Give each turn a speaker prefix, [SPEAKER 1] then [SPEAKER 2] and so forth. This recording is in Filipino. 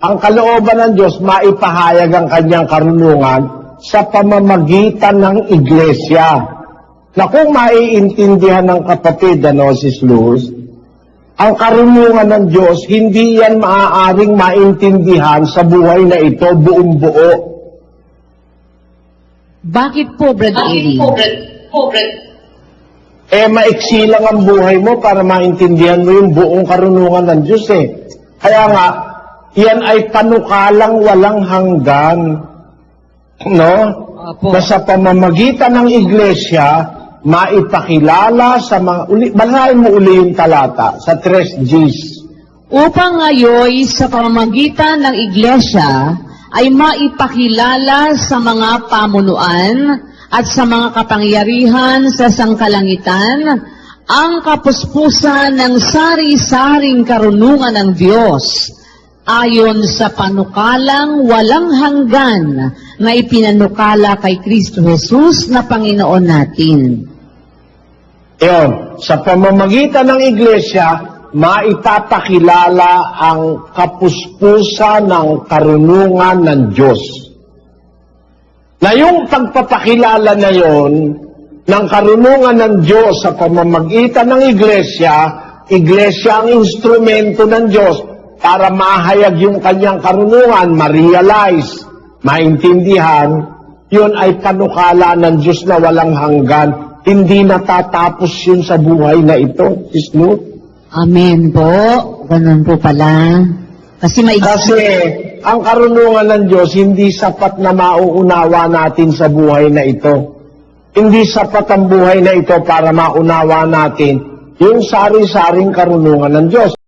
[SPEAKER 1] ang kalooban ng Diyos, maipahayag ang kanyang karunungan sa pamamagitan ng iglesia. Na kung maiintindihan ng kapatid, Sis Luz, ang karunungan ng Diyos, hindi yan maaaring maintindihan sa buhay na ito buong buo.
[SPEAKER 2] Bakit po, Brother Eli?
[SPEAKER 1] Maiksi lang ang buhay mo para maintindihan mo yung buong karunungan ng Diyos Kaya nga, yan ay panukalang walang hanggan. No?
[SPEAKER 2] Opo.
[SPEAKER 1] Na sa pamamagitan ng iglesia, maipakilala sa mga... Basahin mo uli yung talata sa 3 Gs.
[SPEAKER 2] Upang ngayon sa pamamagitan ng iglesia ay maipakilala sa mga pamunuan at sa mga kapangyarihan sa sangkalangitan ang kapuspusan ng sari-saring karunungan ng Diyos ayon sa panukalang walang hanggan na ipinanukala kay Kristo Jesus na Panginoon natin.
[SPEAKER 1] Iyon, sa pamamagitan ng iglesia, maipapakilala ang kapuspusan ng karunungan ng Diyos. Na yung pagpapakilala na yon ng karunungan ng Diyos sa pamamagitan ng iglesia ang instrumento ng Diyos para mahayag yung kanyang karunungan, ma-realize, maintindihan, yun ay panukala ng Diyos na walang hanggan. Hindi natatapos yun sa buhay na ito, Sis Luz.
[SPEAKER 2] Amen po. Ganun po pala. Kasi
[SPEAKER 1] ang karunungan ng Diyos hindi sapat na mauunawa natin sa buhay na ito. Hindi sapat ang buhay na ito para maunawa natin yung sari-saring karunungan ng Diyos.